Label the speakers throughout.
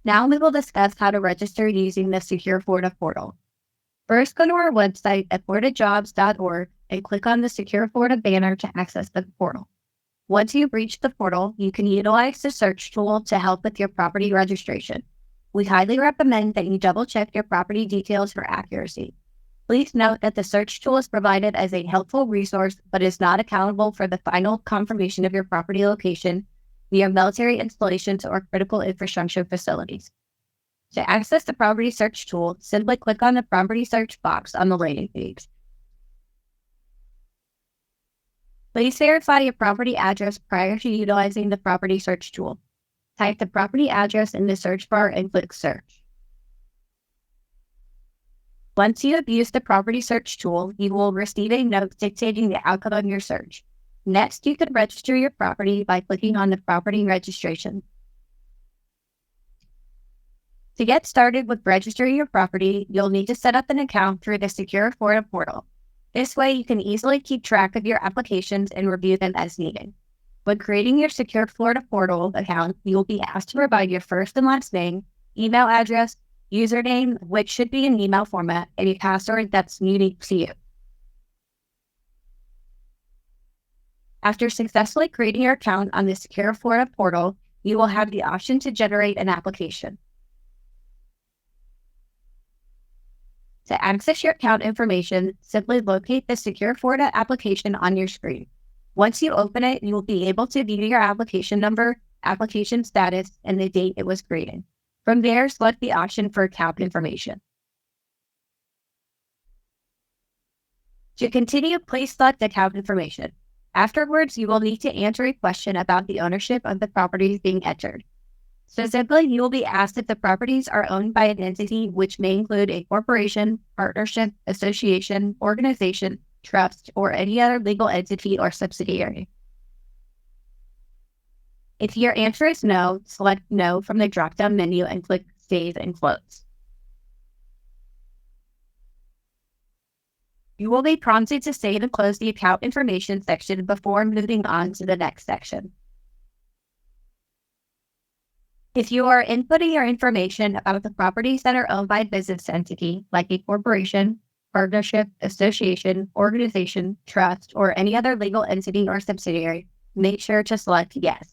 Speaker 1: Now we will discuss how to register using the Secure Florida portal. First, go to our website at floridajobs.org and click on the Secure Florida banner to access the portal. Once you've reached the portal, you can utilize the search tool to help with your property registration. We highly recommend that you double-check your property details for accuracy. Please note that the search tool is provided as a helpful resource, but is not accountable for the final confirmation of your property location via military installations or critical infrastructure facilities. To access the property search tool, simply click on the property search box on the landing page. Please verify your property address prior to utilizing the property search tool. Type the property address in the search bar and click search. Once you have used the property search tool, you will receive a note dictating the outcome of your search. Next, you can register your property by clicking on the property registration. To get started with registering your property, you'll need to set up an account through the Secure Florida portal. This way, you can easily keep track of your applications and review them as needed. When creating your Secure Florida portal account, you will be asked to provide your first and last name, email address, username, which should be in email format, and a password that's unique to you. After successfully creating your account on the Secure Florida portal, you will have the option to generate an application. To access your account information, simply locate the Secure Florida application on your screen. Once you open it, you will be able to view your application number, application status, and the date it was created. From there, select the option for account information. To continue, please select account information. Afterwards, you will need to answer a question about the ownership of the properties being entered. Specifically, you will be asked if the properties are owned by an entity, which may include a corporation, partnership, association, organization, trust, or any other legal entity or subsidiary. If your answer is no, select no from the drop-down menu and click Save and Close. You will be prompted to save and close the account information section before moving on to the next section. If you are inputting your information about the properties that are owned by a business entity, like a corporation, partnership, association, organization, trust, or any other legal entity or subsidiary, make sure to select Yes.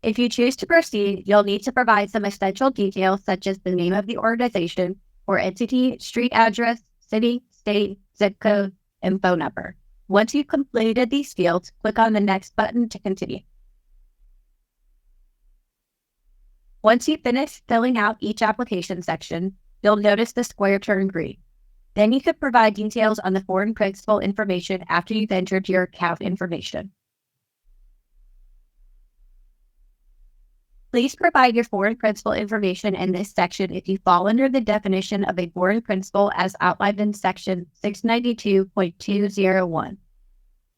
Speaker 1: If you choose to proceed, you'll need to provide some essential details such as the name of the organization or entity, street address, city, state, zip code, and phone number. Once you've completed these fields, click on the Next button to continue. Once you finish filling out each application section, you'll notice the square turn green. Then you can provide details on the foreign principal information after you've entered your account information. Please provide your foreign principal information in this section if you fall under the definition of a foreign principal as outlined in Section 692.201,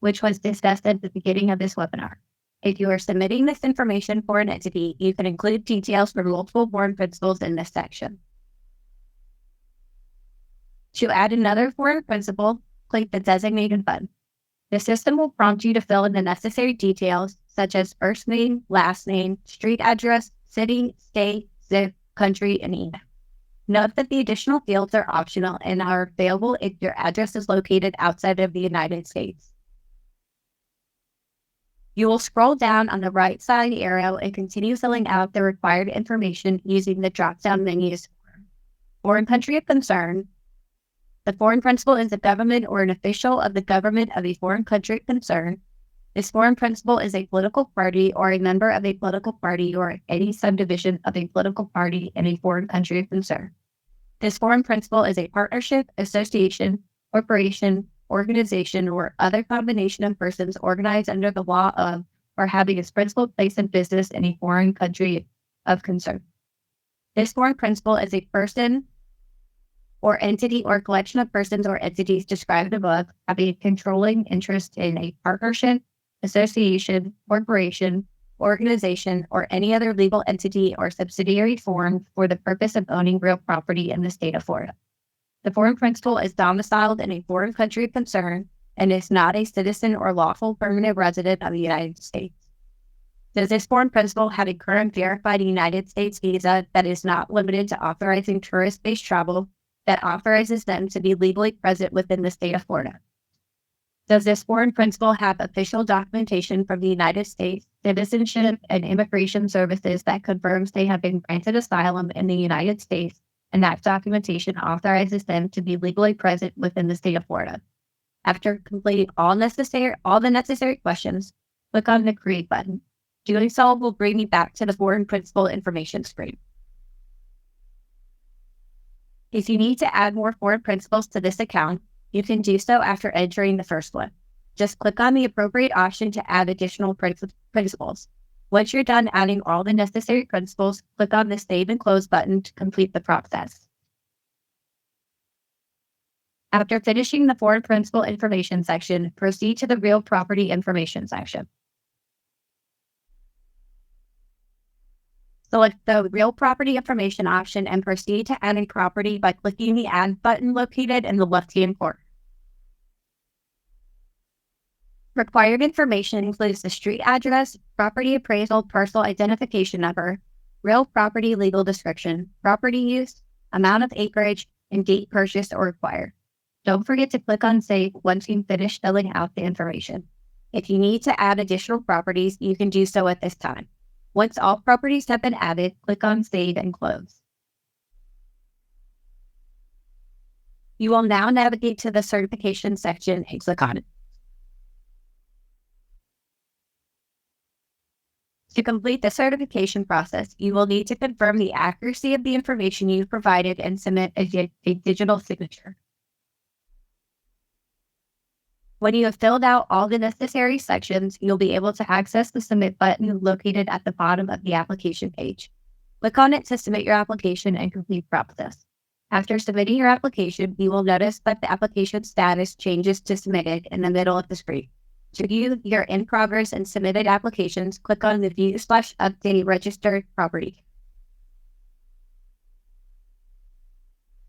Speaker 1: which was discussed at the beginning of this webinar. If you are submitting this information for an entity, you can include details for multiple foreign principals in this section. To add another foreign principal, click the designated button. The system will prompt you to fill in the necessary details, such as first name, last name, street address, city, state, zip, country, and email. Note that the additional fields are optional and are available if your address is located outside of the United States. You will scroll down on the right side arrow and continue filling out the required information using the drop-down menus. Foreign country of concern. The foreign principal is a government or an official of the government of a foreign country of concern. This foreign principal is a political party or a member of a political party or any subdivision of a political party in a foreign country of concern. This foreign principal is a partnership, association, corporation, organization, or other combination of persons organized under the law of or having its principal place in business in a foreign country of concern. This foreign principal is a person or entity or collection of persons or entities described above having a controlling interest in a partnership, association, corporation, organization, or any other legal entity or subsidiary formed for the purpose of owning real property in the state of Florida. The foreign principal is domiciled in a foreign country of concern and is not a citizen or lawful permanent resident of the United States. Does this foreign principal have a current verified United States visa that is not limited to authorizing tourist-based travel that authorizes them to be legally present within the state of Florida? Does this foreign principal have official documentation from the United States Citizenship and Immigration Services that confirms they have been granted asylum in the United States and that documentation authorizes them to be legally present within the state of Florida? After completing all the necessary questions, click on the Create button. Doing so will bring you back to the foreign principal information screen. If you need to add more foreign principals to this account, you can do so after entering the first one. Just click on the appropriate option to add additional principals. Once you're done adding all the necessary principals, click on the Save and Close button to complete the process. After finishing the foreign principal information section, proceed to the real property information section. Select the Real Property Information option and proceed to adding property by clicking the Add button located in the left-hand corner. Required information includes the street address, property appraisal, parcel identification number, real property legal description, property use, amount of acreage, and date purchased or acquired. Don't forget to click on Save once you've finished filling out the information. If you need to add additional properties, you can do so at this time. Once all properties have been added, click on Save and Close. You will now navigate to the certification section and click on it. To complete the certification process, you will need to confirm the accuracy of the information you've provided and submit a digital signature. When you have filled out all the necessary sections, you'll be able to access the Submit button located at the bottom of the application page. Click on it to submit your application and complete the process. After submitting your application, you will notice that the application status changes to Submitted in the middle of the screen. To view your in-progress and submitted applications, click on the View/Update Registered Property.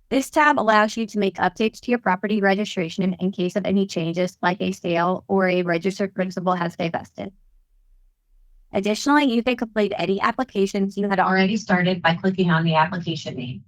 Speaker 1: This tab allows you to make updates to your property registration in case of any changes like a sale or a registered principal has divested. Additionally, you can complete any applications you had already started by clicking on the application name.